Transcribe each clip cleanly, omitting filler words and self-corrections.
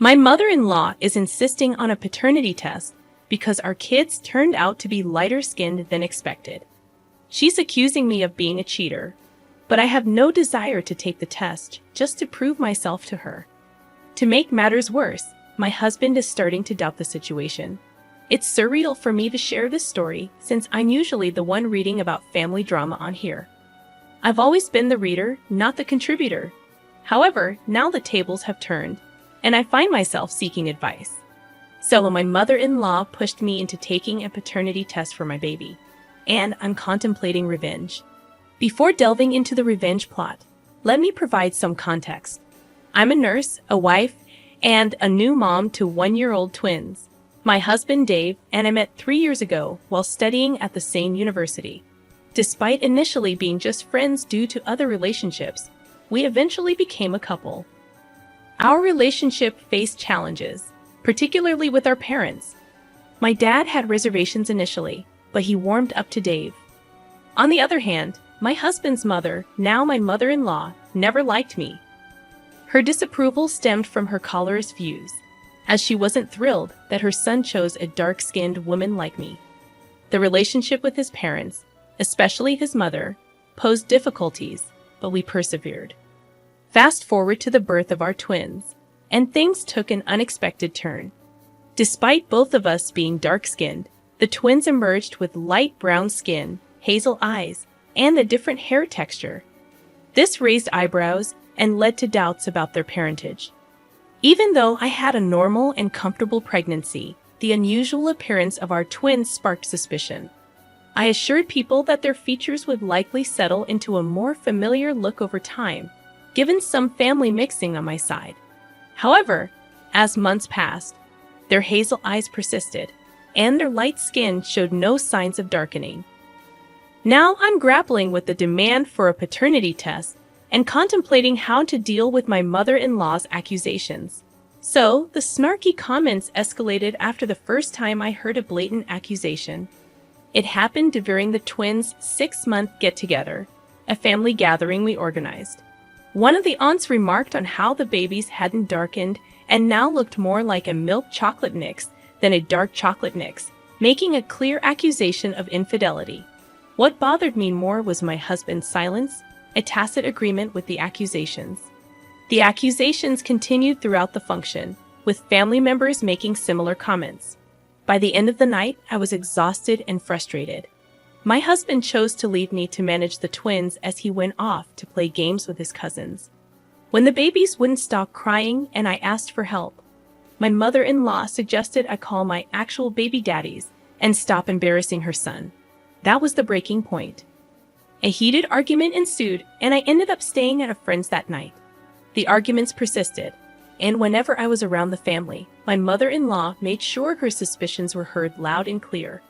My mother-in-law is insisting on a paternity test because our kids turned out to be lighter-skinned than expected. She's accusing me of being a cheater, but I have no desire to take the test just to prove myself to her. To make matters worse, my husband is starting to doubt the situation. It's surreal for me to share this story since I'm usually the one reading about family drama on here. I've always been the reader, not the contributor. However, now the tables have turned, and I find myself seeking advice. So my mother-in-law pushed me into taking a paternity test for my baby, and I'm contemplating revenge. Before delving into the revenge plot, let me provide some context. I'm a nurse, a wife, and a new mom to 1-year-old twins. My husband Dave and I met 3 years ago while studying at the same university. Despite initially being just friends due to other relationships, we eventually became a couple. Our relationship faced challenges, particularly with our parents. My dad had reservations initially, but he warmed up to Dave. On the other hand, my husband's mother, now my mother-in-law, never liked me. Her disapproval stemmed from her colorist views, as she wasn't thrilled that her son chose a dark-skinned woman like me. The relationship with his parents, especially his mother, posed difficulties, but we persevered. Fast forward to the birth of our twins, and things took an unexpected turn. Despite both of us being dark-skinned, the twins emerged with light brown skin, hazel eyes, and a different hair texture. This raised eyebrows and led to doubts about their parentage. Even though I had a normal and comfortable pregnancy, the unusual appearance of our twins sparked suspicion. I assured people that their features would likely settle into a more familiar look over time, given some family mixing on my side. However, as months passed, their hazel eyes persisted, and their light skin showed no signs of darkening. Now I'm grappling with the demand for a paternity test and contemplating how to deal with my mother-in-law's accusations. So, the snarky comments escalated after the first time I heard a blatant accusation. It happened during the twins' 6-month get-together, a family gathering we organized. One of the aunts remarked on how the babies hadn't darkened and now looked more like a milk chocolate mix than a dark chocolate mix, making a clear accusation of infidelity. What bothered me more was my husband's silence, a tacit agreement with the accusations. The accusations continued throughout the function, with family members making similar comments. By the end of the night, I was exhausted and frustrated. My husband chose to leave me to manage the twins as he went off to play games with his cousins. When the babies wouldn't stop crying and I asked for help, my mother-in-law suggested I call my actual baby daddies and stop embarrassing her son. That was the breaking point. A heated argument ensued, and I ended up staying at a friend's that night. The arguments persisted, and whenever I was around the family, my mother-in-law made sure her suspicions were heard loud and clear,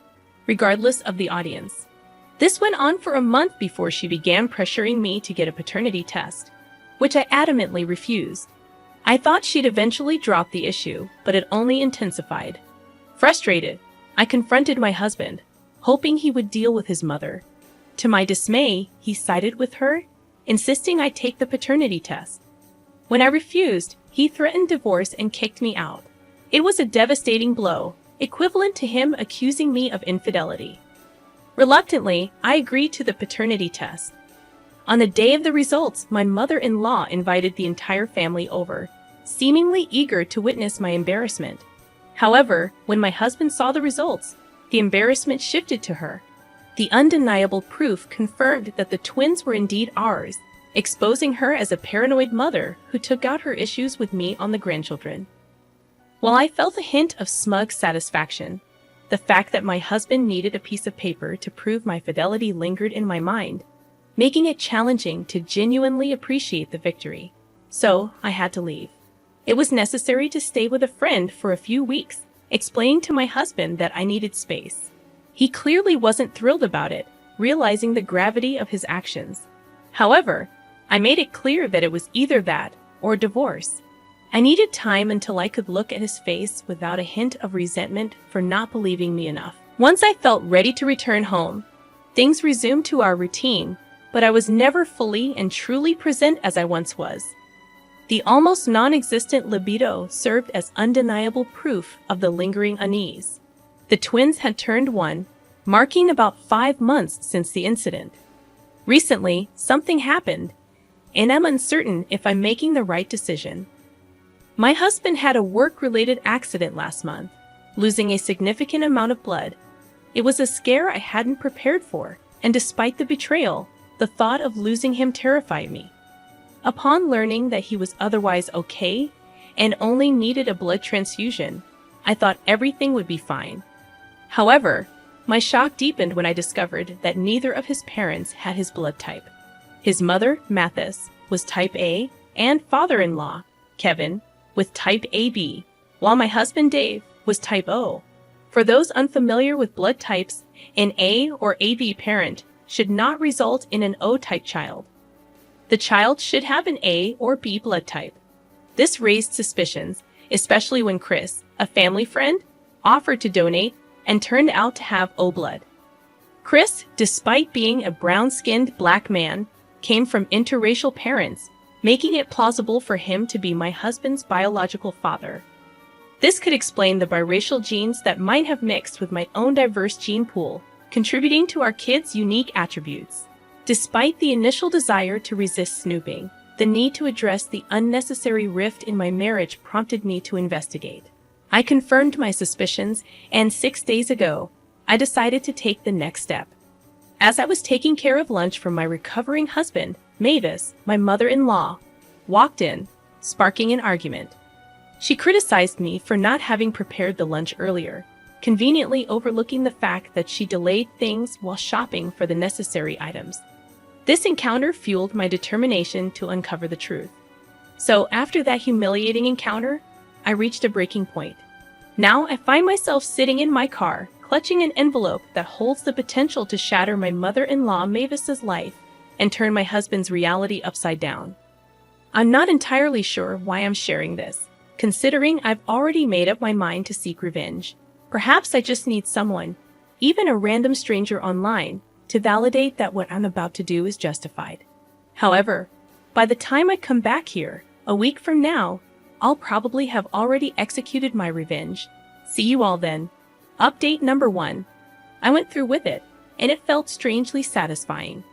regardless of the audience. This went on for a month before she began pressuring me to get a paternity test, which I adamantly refused. I thought she'd eventually drop the issue, but it only intensified. Frustrated, I confronted my husband, hoping he would deal with his mother. To my dismay, he sided with her, insisting I take the paternity test. When I refused, he threatened divorce and kicked me out. It was a devastating blow, equivalent to him accusing me of infidelity. Reluctantly, I agreed to the paternity test. On the day of the results, my mother-in-law invited the entire family over, seemingly eager to witness my embarrassment. However, when my husband saw the results, the embarrassment shifted to her. The undeniable proof confirmed that the twins were indeed ours, exposing her as a paranoid mother who took out her issues with me on the grandchildren. While I felt a hint of smug satisfaction, the fact that my husband needed a piece of paper to prove my fidelity lingered in my mind, making it challenging to genuinely appreciate the victory. So, I had to leave. It was necessary to stay with a friend for a few weeks, explaining to my husband that I needed space. He clearly wasn't thrilled about it, realizing the gravity of his actions. However, I made it clear that it was either that or divorce. I needed time until I could look at his face without a hint of resentment for not believing me enough. Once I felt ready to return home, things resumed to our routine, but I was never fully and truly present as I once was. The almost non-existent libido served as undeniable proof of the lingering unease. The twins had turned 1, marking about 5 months since the incident. Recently, something happened, and I'm uncertain if I'm making the right decision. My husband had a work-related accident last month, losing a significant amount of blood. It was a scare I hadn't prepared for, and despite the betrayal, the thought of losing him terrified me. Upon learning that he was otherwise okay and only needed a blood transfusion, I thought everything would be fine. However, my shock deepened when I discovered that neither of his parents had his blood type. His mother, Mathis, was type A, and father-in-law, Kevin, with type AB, while my husband, Dave, was type O. For those unfamiliar with blood types, an A or AB parent should not result in an O-type child. The child should have an A or B blood type. This raised suspicions, especially when Chris, a family friend, offered to donate and turned out to have O blood. Chris, despite being a brown-skinned black man, came from interracial parents, making it plausible for him to be my husband's biological father. This could explain the biracial genes that might have mixed with my own diverse gene pool, contributing to our kids' unique attributes. Despite the initial desire to resist snooping, the need to address the unnecessary rift in my marriage prompted me to investigate. I confirmed my suspicions, and 6 days ago, I decided to take the next step. As I was taking care of lunch for my recovering husband, Mavis, my mother-in-law, walked in, sparking an argument. She criticized me for not having prepared the lunch earlier, conveniently overlooking the fact that she delayed things while shopping for the necessary items. This encounter fueled my determination to uncover the truth. So after that humiliating encounter, I reached a breaking point. Now I find myself sitting in my car, clutching an envelope that holds the potential to shatter my mother-in-law Mavis's life and turn my husband's reality upside down. I'm not entirely sure why I'm sharing this, considering I've already made up my mind to seek revenge. Perhaps I just need someone, even a random stranger online, to validate that what I'm about to do is justified. However, by the time I come back here, a week from now, I'll probably have already executed my revenge. See you all then. Update number 1. I went through with it, and it felt strangely satisfying.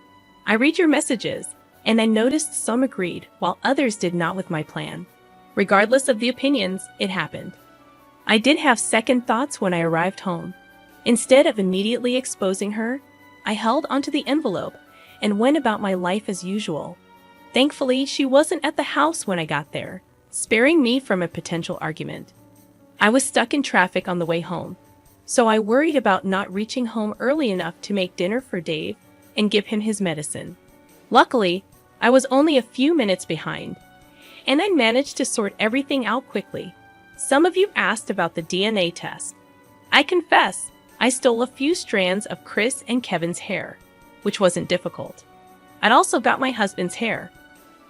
I read your messages, and I noticed some agreed, while others did not with my plan. Regardless of the opinions, it happened. I did have second thoughts when I arrived home. Instead of immediately exposing her, I held onto the envelope and went about my life as usual. Thankfully, she wasn't at the house when I got there, sparing me from a potential argument. I was stuck in traffic on the way home, so I worried about not reaching home early enough to make dinner for Dave and give him his medicine. Luckily, I was only a few minutes behind, and I managed to sort everything out quickly. Some of you asked about the DNA test. I confess, I stole a few strands of Chris and Kevin's hair, which wasn't difficult. I'd also got my husband's hair.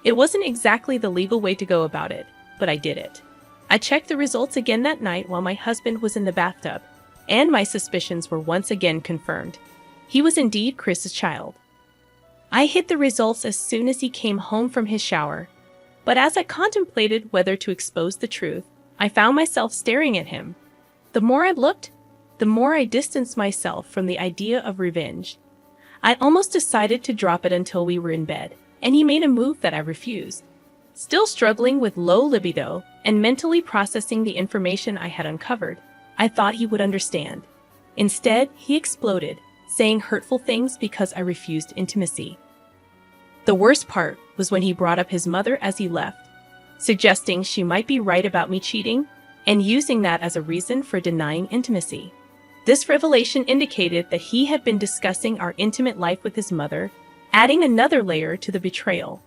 It wasn't exactly the legal way to go about it, but I did it. I checked the results again that night while my husband was in the bathtub, and my suspicions were once again confirmed. He was indeed Chris's child. I hid the results as soon as he came home from his shower, but as I contemplated whether to expose the truth, I found myself staring at him. The more I looked, the more I distanced myself from the idea of revenge. I almost decided to drop it until we were in bed, and he made a move that I refused. Still struggling with low libido and mentally processing the information I had uncovered, I thought he would understand. Instead, he exploded, saying hurtful things because I refused intimacy. The worst part was when he brought up his mother as he left, suggesting she might be right about me cheating and using that as a reason for denying intimacy. This revelation indicated that he had been discussing our intimate life with his mother, adding another layer to the betrayal,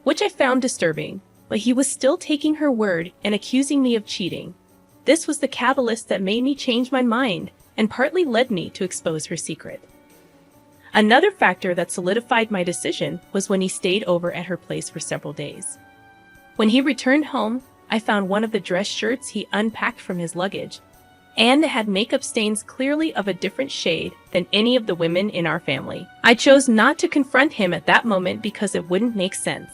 which I found disturbing, but he was still taking her word and accusing me of cheating. This was the catalyst that made me change my mind and partly led me to expose her secret. Another factor that solidified my decision was when he stayed over at her place for several days. When he returned home, I found one of the dress shirts he unpacked from his luggage, and had makeup stains clearly of a different shade than any of the women in our family. I chose not to confront him at that moment because it wouldn't make sense.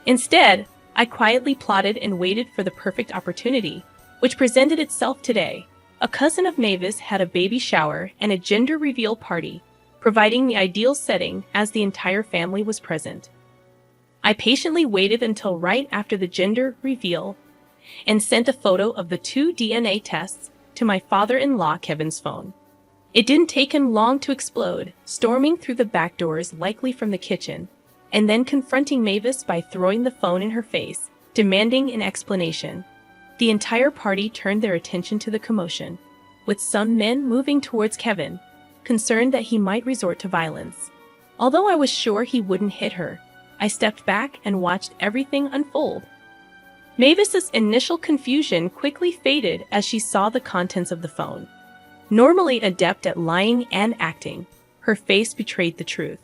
Instead, I quietly plotted and waited for the perfect opportunity, which presented itself today. A cousin of Mavis had a baby shower and a gender reveal party, providing the ideal setting as the entire family was present. I patiently waited until right after the gender reveal and sent a photo of the 2 DNA tests to my father-in-law Kevin's phone. It didn't take him long to explode, storming through the back doors likely from the kitchen, and then confronting Mavis by throwing the phone in her face, demanding an explanation. The entire party turned their attention to the commotion, with some men moving towards Kevin, concerned that he might resort to violence. Although I was sure he wouldn't hit her, I stepped back and watched everything unfold. Mavis's initial confusion quickly faded as she saw the contents of the phone. Normally adept at lying and acting, her face betrayed the truth.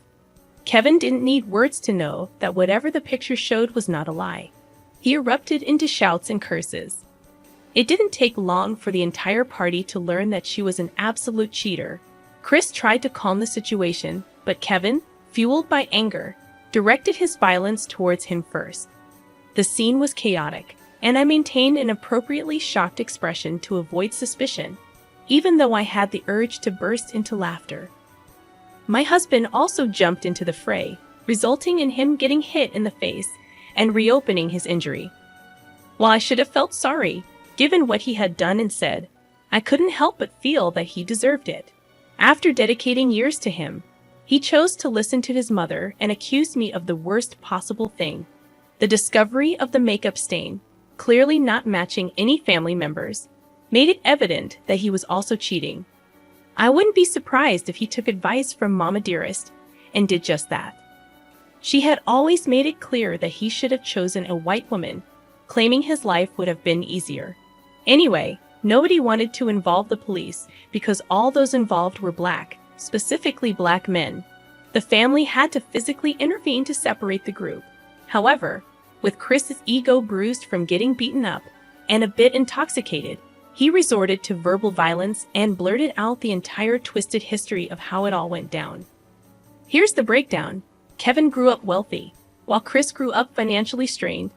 Kevin didn't need words to know that whatever the picture showed was not a lie. He erupted into shouts and curses. It didn't take long for the entire party to learn that she was an absolute cheater. Chris tried to calm the situation, but Kevin, fueled by anger, directed his violence towards him first. The scene was chaotic, and I maintained an appropriately shocked expression to avoid suspicion, even though I had the urge to burst into laughter. My husband also jumped into the fray, resulting in him getting hit in the face and reopening his injury. While I should have felt sorry, given what he had done and said, I couldn't help but feel that he deserved it. After dedicating years to him, he chose to listen to his mother and accused me of the worst possible thing. The discovery of the makeup stain, clearly not matching any family members, made it evident that he was also cheating. I wouldn't be surprised if he took advice from Mama Dearest and did just that. She had always made it clear that he should have chosen a white woman, claiming his life would have been easier. Anyway, nobody wanted to involve the police because all those involved were black, specifically black men. The family had to physically intervene to separate the group. However, with Chris's ego bruised from getting beaten up and a bit intoxicated, he resorted to verbal violence and blurted out the entire twisted history of how it all went down. Here's the breakdown. Kevin grew up wealthy, while Chris grew up financially strained.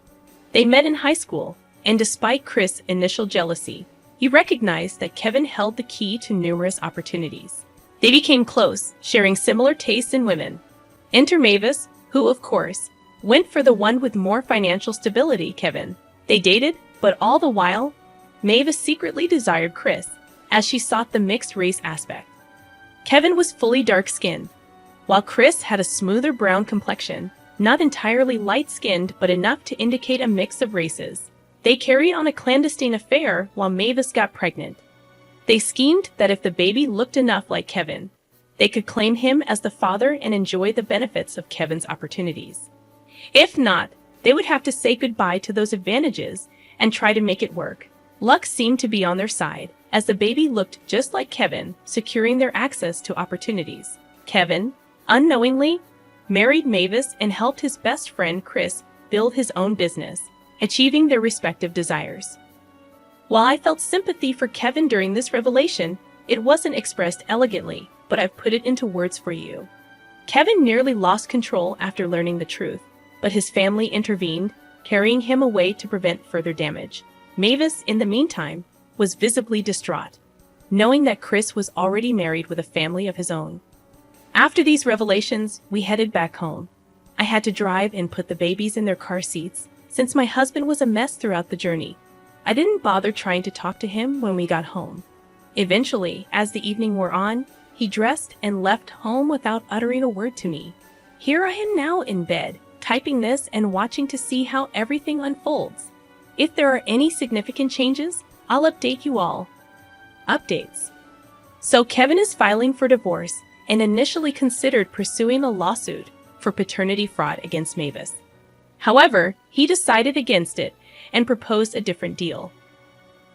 They met in high school, and despite Chris' initial jealousy, he recognized that Kevin held the key to numerous opportunities. They became close, sharing similar tastes in women. Enter Mavis, who, of course, went for the one with more financial stability, Kevin. They dated, but all the while, Mavis secretly desired Chris, as she sought the mixed-race aspect. Kevin was fully dark-skinned, while Chris had a smoother brown complexion, not entirely light-skinned but enough to indicate a mix of races. They carried on a clandestine affair while Mavis got pregnant. They schemed that if the baby looked enough like Kevin, they could claim him as the father and enjoy the benefits of Kevin's opportunities. If not, they would have to say goodbye to those advantages and try to make it work. Luck seemed to be on their side, as the baby looked just like Kevin, securing their access to opportunities. Kevin, unknowingly, married Mavis and helped his best friend Chris build his own business, achieving their respective desires. While I felt sympathy for Kevin during this revelation, it wasn't expressed elegantly, but I've put it into words for you. Kevin nearly lost control after learning the truth, but his family intervened, carrying him away to prevent further damage. Mavis, in the meantime, was visibly distraught, knowing that Chris was already married with a family of his own. After these revelations, we headed back home. I had to drive and put the babies in their car seats, since my husband was a mess throughout the journey. I didn't bother trying to talk to him when we got home. Eventually, as the evening wore on, he dressed and left home without uttering a word to me. Here I am now in bed, typing this and watching to see how everything unfolds. If there are any significant changes, I'll update you all. Updates. So Kevin is filing for divorce and initially considered pursuing a lawsuit for paternity fraud against Mavis. However, he decided against it and proposed a different deal.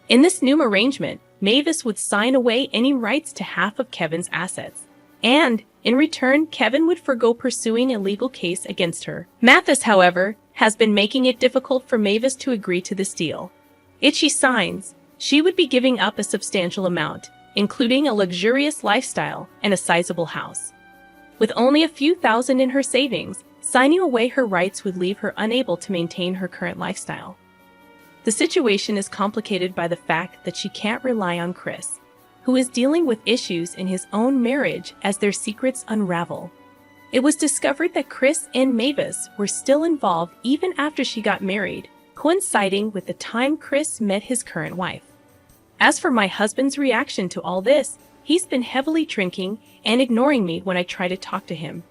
In this new arrangement, Mavis would sign away any rights to half of Kevin's assets, and in return, Kevin would forgo pursuing a legal case against her. Mathis, however, has been making it difficult for Mavis to agree to this deal. If she signs, she would be giving up a substantial amount, including a luxurious lifestyle and a sizable house. With only a few thousand in her savings, Signing away her rights would leave her unable to maintain her current lifestyle. The situation is complicated by the fact that she can't rely on Chris, who is dealing with issues in his own marriage as their secrets unravel. It was discovered that Chris and Mavis were still involved even after she got married, coinciding with the time Chris met his current wife. As for my husband's reaction to all this, he's been heavily drinking and ignoring me when I try to talk to him.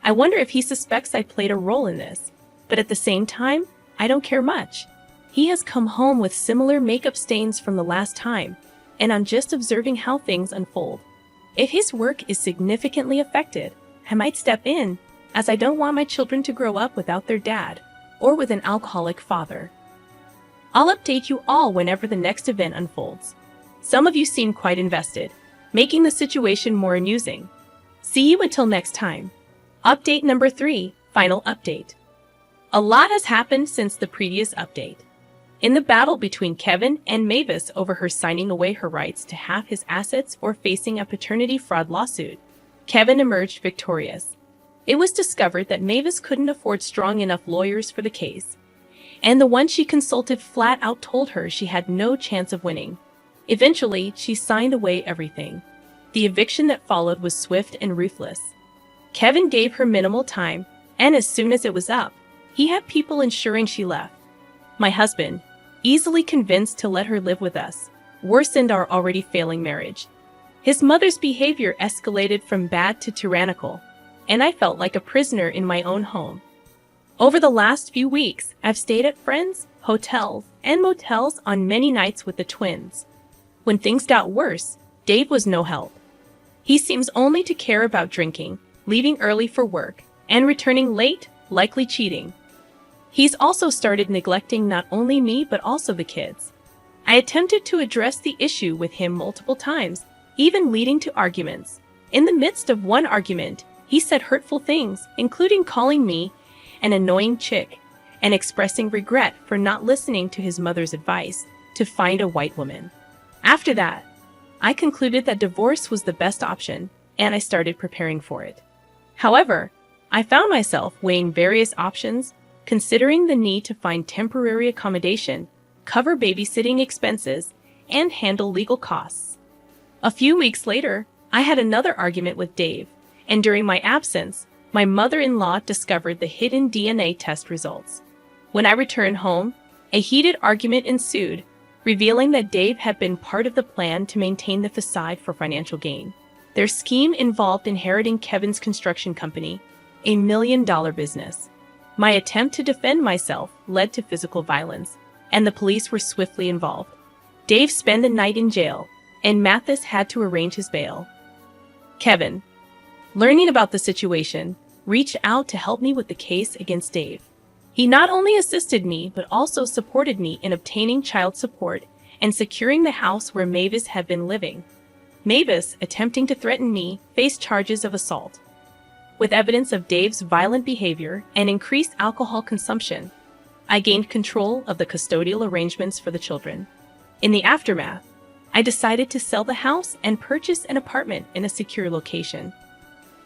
I wonder if he suspects I played a role in this, but at the same time, I don't care much. He has come home with similar makeup stains from the last time, and I'm just observing how things unfold. If his work is significantly affected, I might step in, as I don't want my children to grow up without their dad, or with an alcoholic father. I'll update you all whenever the next event unfolds. Some of you seem quite invested, making the situation more amusing. See you until next time. Update number 3, final update. A lot has happened since the previous update. In the battle between Kevin and Mavis over her signing away her rights to half his assets or facing a paternity fraud lawsuit, Kevin emerged victorious. It was discovered that Mavis couldn't afford strong enough lawyers for the case, and the one she consulted flat out told her she had no chance of winning. Eventually, she signed away everything. The eviction that followed was swift and ruthless. Kevin gave her minimal time, and as soon as it was up, he had people ensuring she left. My husband, easily convinced to let her live with us, worsened our already failing marriage. His mother's behavior escalated from bad to tyrannical, and I felt like a prisoner in my own home. Over the last few weeks, I've stayed at friends, hotels, and motels on many nights with the twins. When things got worse, Dave was no help. He seems only to care about drinking, leaving early for work, and returning late, likely cheating. He's also started neglecting not only me but also the kids. I attempted to address the issue with him multiple times, even leading to arguments. In the midst of one argument, he said hurtful things, including calling me an annoying chick and expressing regret for not listening to his mother's advice to find a white woman. After that, I concluded that divorce was the best option, and I started preparing for it. However, I found myself weighing various options, considering the need to find temporary accommodation, cover babysitting expenses, and handle legal costs. A few weeks later, I had another argument with Dave, and during my absence, my mother-in-law discovered the hidden DNA test results. When I returned home, a heated argument ensued, revealing that Dave had been part of the plan to maintain the facade for financial gain. Their scheme involved inheriting Kevin's construction company, a $1 million business. My attempt to defend myself led to physical violence, and the police were swiftly involved. Dave spent the night in jail, and Mathis had to arrange his bail. Kevin, learning about the situation, reached out to help me with the case against Dave. He not only assisted me, but also supported me in obtaining child support and securing the house where Mavis had been living. Mavis, attempting to threaten me, faced charges of assault. With evidence of Dave's violent behavior and increased alcohol consumption, I gained control of the custodial arrangements for the children. In the aftermath, I decided to sell the house and purchase an apartment in a secure location.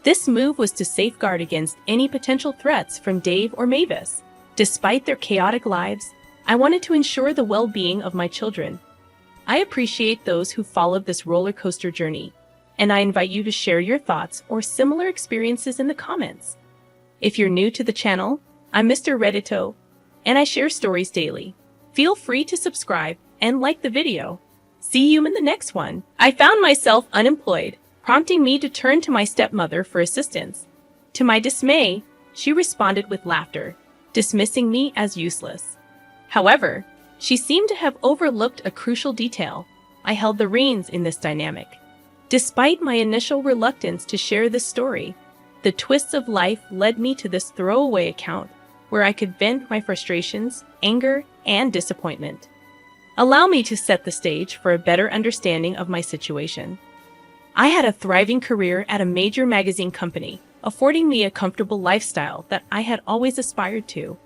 This move was to safeguard against any potential threats from Dave or Mavis. Despite their chaotic lives, I wanted to ensure the well-being of my children. I appreciate those who followed this roller coaster journey, and I invite you to share your thoughts or similar experiences in the comments. If you're new to the channel, I'm Mr. Reddito, and I share stories daily. Feel free to subscribe and like the video. See you in the next one. I found myself unemployed, prompting me to turn to my stepmother for assistance. To my dismay, she responded with laughter, dismissing me as useless. However, she seemed to have overlooked a crucial detail. I held the reins in this dynamic. Despite my initial reluctance to share this story, the twists of life led me to this throwaway account where I could vent my frustrations, anger, and disappointment. Allow me to set the stage for a better understanding of my situation. I had a thriving career at a major magazine company, affording me a comfortable lifestyle that I had always aspired to.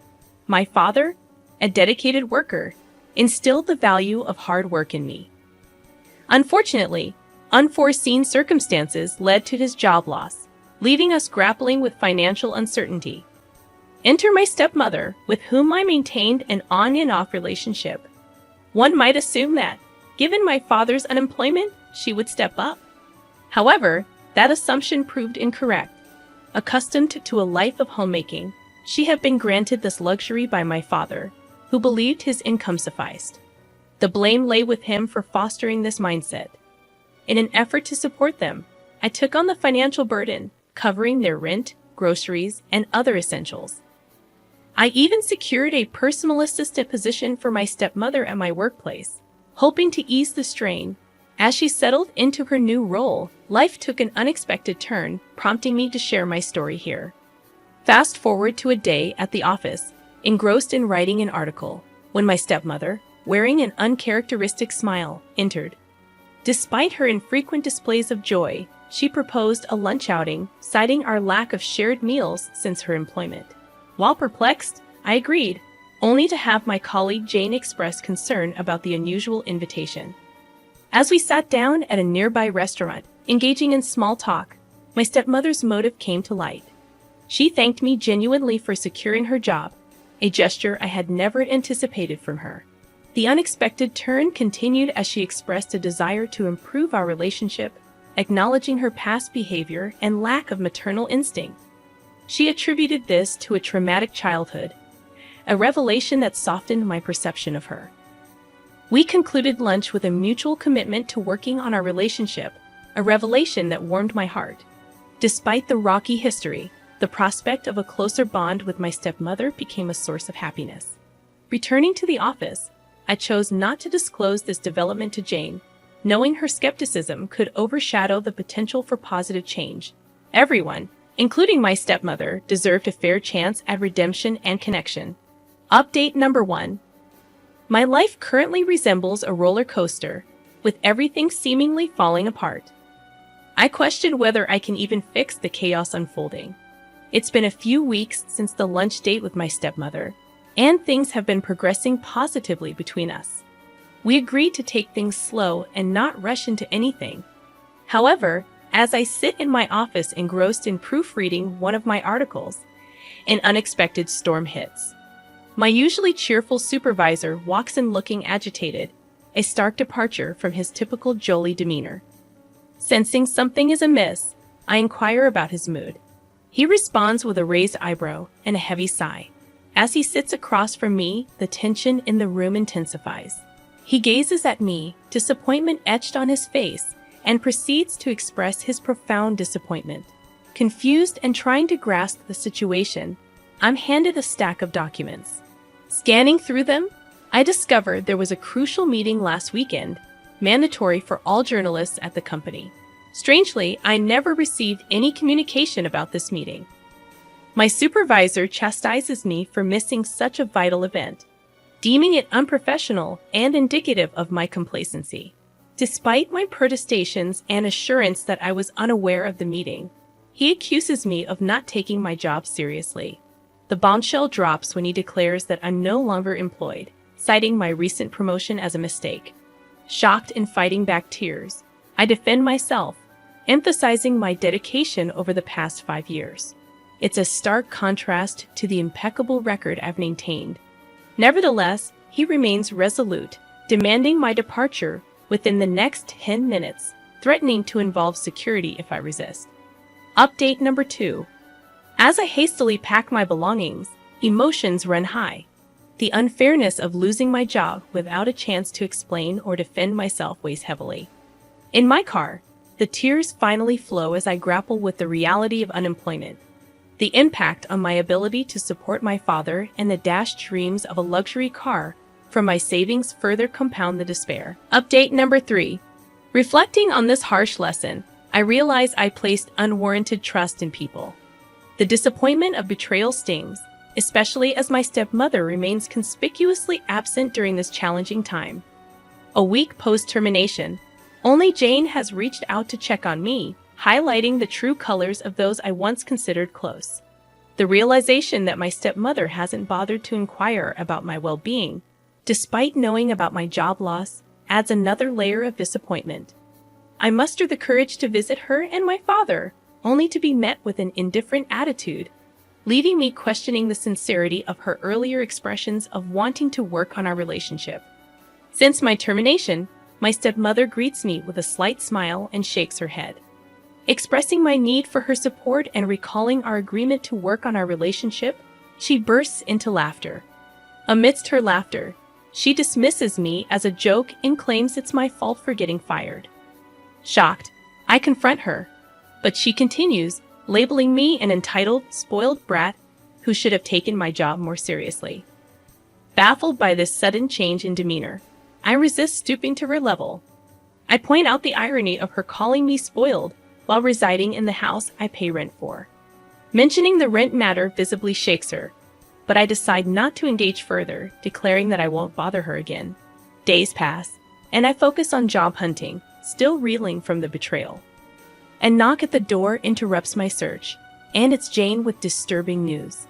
My father, a dedicated worker, instilled the value of hard work in me. Unfortunately, unforeseen circumstances led to his job loss, leaving us grappling with financial uncertainty. Enter my stepmother, with whom I maintained an on and off relationship. One might assume that, given my father's unemployment, she would step up. However, that assumption proved incorrect. Accustomed to a life of homemaking, she had been granted this luxury by my father, who believed his income sufficed. The blame lay with him for fostering this mindset. In an effort to support them, I took on the financial burden, covering their rent, groceries, and other essentials. I even secured a personal assistant position for my stepmother at my workplace, hoping to ease the strain. As she settled into her new role, life took an unexpected turn, prompting me to share my story here. Fast forward to a day at the office, engrossed in writing an article, when my stepmother, wearing an uncharacteristic smile, entered. Despite her infrequent displays of joy, she proposed a lunch outing, citing our lack of shared meals since her employment. While perplexed, I agreed, only to have my colleague Jane express concern about the unusual invitation. As we sat down at a nearby restaurant, engaging in small talk, my stepmother's motive came to light. She thanked me genuinely for securing her job, a gesture I had never anticipated from her. The unexpected turn continued as she expressed a desire to improve our relationship, acknowledging her past behavior and lack of maternal instinct. She attributed this to a traumatic childhood, a revelation that softened my perception of her. We concluded lunch with a mutual commitment to working on our relationship, a revelation that warmed my heart. Despite the rocky history, the prospect of a closer bond with my stepmother became a source of happiness. Returning to the office, I chose not to disclose this development to Jane, knowing her skepticism could overshadow the potential for positive change. Everyone, including my stepmother, deserved a fair chance at redemption and connection. Update number 1. My life currently resembles a roller coaster, with everything seemingly falling apart. I question whether I can even fix the chaos unfolding. It's been a few weeks since the lunch date with my stepmother, and things have been progressing positively between us. We agreed to take things slow and not rush into anything. However, as I sit in my office engrossed in proofreading one of my articles, an unexpected storm hits. My usually cheerful supervisor walks in looking agitated, a stark departure from his typical jolly demeanor. Sensing something is amiss, I inquire about his mood. He responds with a raised eyebrow and a heavy sigh. As he sits across from me, the tension in the room intensifies. He gazes at me, disappointment etched on his face, and proceeds to express his profound disappointment. Confused and trying to grasp the situation, I'm handed a stack of documents. Scanning through them, I discover there was a crucial meeting last weekend, mandatory for all journalists at the company. Strangely, I never received any communication about this meeting. My supervisor chastises me for missing such a vital event, deeming it unprofessional and indicative of my complacency. Despite my protestations and assurance that I was unaware of the meeting, he accuses me of not taking my job seriously. The bombshell drops when he declares that I'm no longer employed, citing my recent promotion as a mistake. Shocked and fighting back tears, I defend myself, emphasizing my dedication over the past 5 years. It's a stark contrast to the impeccable record I've maintained. Nevertheless, he remains resolute, demanding my departure within the next 10 minutes, threatening to involve security if I resist. Update number 2. As I hastily pack my belongings, emotions run high. The unfairness of losing my job without a chance to explain or defend myself weighs heavily. In my car, the tears finally flow as I grapple with the reality of unemployment. The impact on my ability to support my father and the dashed dreams of a luxury car from my savings further compound the despair. Update number 3. Reflecting on this harsh lesson, I realize I placed unwarranted trust in people. The disappointment of betrayal stings, especially as my stepmother remains conspicuously absent during this challenging time. A week post-termination, only Jane has reached out to check on me, highlighting the true colors of those I once considered close. The realization that my stepmother hasn't bothered to inquire about my well-being, despite knowing about my job loss, adds another layer of disappointment. I muster the courage to visit her and my father, only to be met with an indifferent attitude. leaving me questioning the sincerity of her earlier expressions of wanting to work on our relationship. Since my termination, my stepmother greets me with a slight smile and shakes her head. Expressing my need for her support and recalling our agreement to work on our relationship, she bursts into laughter. Amidst her laughter, she dismisses me as a joke and claims it's my fault for getting fired. Shocked, I confront her, but she continues, labeling me an entitled, spoiled brat who should have taken my job more seriously. Baffled by this sudden change in demeanor, I resist stooping to her level. I point out the irony of her calling me spoiled while residing in the house I pay rent for. Mentioning the rent matter visibly shakes her, but I decide not to engage further, declaring that I won't bother her again. Days pass, and I focus on job hunting, still reeling from the betrayal. A knock at the door interrupts my search, and it's Jane with disturbing news.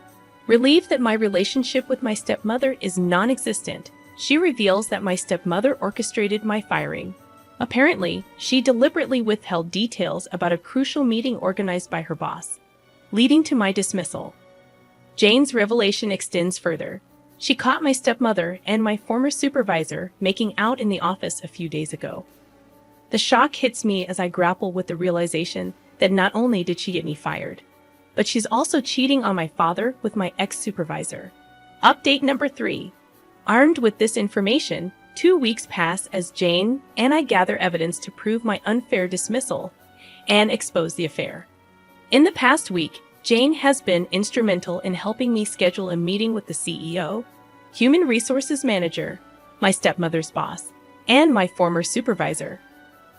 Relieved that my relationship with my stepmother is non-existent, she reveals that my stepmother orchestrated my firing. Apparently, she deliberately withheld details about a crucial meeting organized by her boss, leading to my dismissal. Jane's revelation extends further. She caught my stepmother and my former supervisor making out in the office a few days ago. The shock hits me as I grapple with the realization that not only did she get me fired, but she's also cheating on my father with my ex-supervisor. Update number 3. Armed with this information, 2 weeks pass as Jane and I gather evidence to prove my unfair dismissal and expose the affair. In the past week, Jane has been instrumental in helping me schedule a meeting with the CEO, human resources manager, my stepmother's boss, and my former supervisor.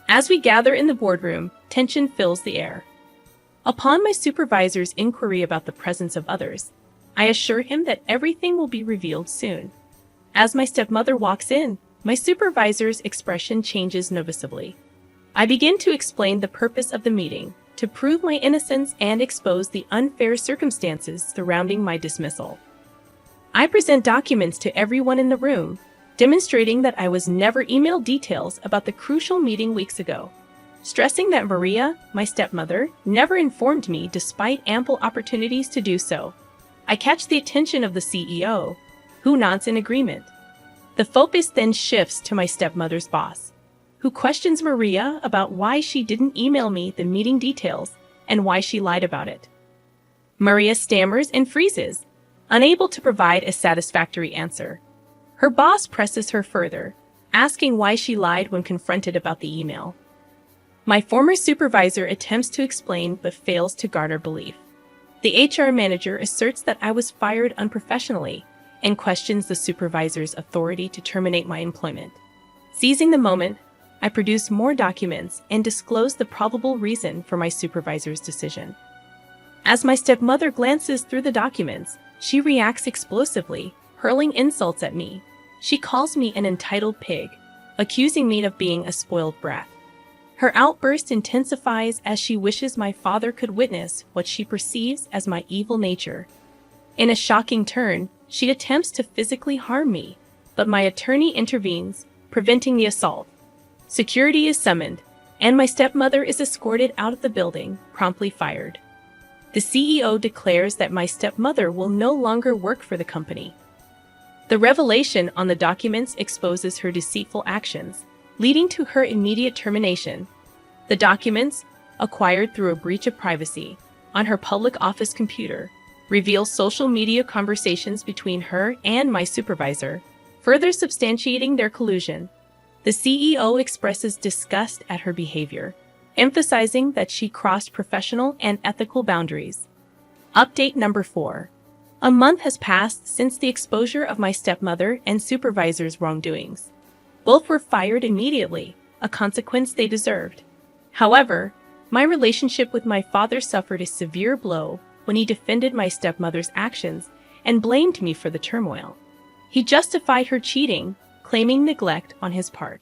As we gather in the boardroom, tension fills the air. Upon my supervisor's inquiry about the presence of others, I assure him that everything will be revealed soon. As my stepmother walks in, my supervisor's expression changes noticeably. I begin to explain the purpose of the meeting, to prove my innocence and expose the unfair circumstances surrounding my dismissal. I present documents to everyone in the room, demonstrating that I was never emailed details about the crucial meeting weeks ago, stressing that Maria, my stepmother, never informed me despite ample opportunities to do so. I catch the attention of the CEO, who nods in agreement. The focus then shifts to my stepmother's boss, who questions Maria about why she didn't email me the meeting details and why she lied about it. Maria stammers and freezes, unable to provide a satisfactory answer. Her boss presses her further, asking why she lied when confronted about the email. My former supervisor attempts to explain but fails to garner belief. The HR manager asserts that I was fired unprofessionally and questions the supervisor's authority to terminate my employment. Seizing the moment, I produce more documents and disclose the probable reason for my supervisor's decision. As my stepmother glances through the documents, she reacts explosively, hurling insults at me. She calls me an entitled pig, accusing me of being a spoiled brat. Her outburst intensifies as she wishes my father could witness what she perceives as my evil nature. In a shocking turn, she attempts to physically harm me, but my attorney intervenes, preventing the assault. Security is summoned, and my stepmother is escorted out of the building, promptly fired. The CEO declares that my stepmother will no longer work for the company. The revelation on the documents exposes her deceitful actions, leading to her immediate termination. The documents, acquired through a breach of privacy, on her public office computer, reveal social media conversations between her and my supervisor, further substantiating their collusion. The CEO expresses disgust at her behavior, emphasizing that she crossed professional and ethical boundaries. Update number 4. A month has passed since the exposure of my stepmother and supervisor's wrongdoings. Both were fired immediately, a consequence they deserved. However, my relationship with my father suffered a severe blow when he defended my stepmother's actions and blamed me for the turmoil. He justified her cheating, claiming neglect on his part.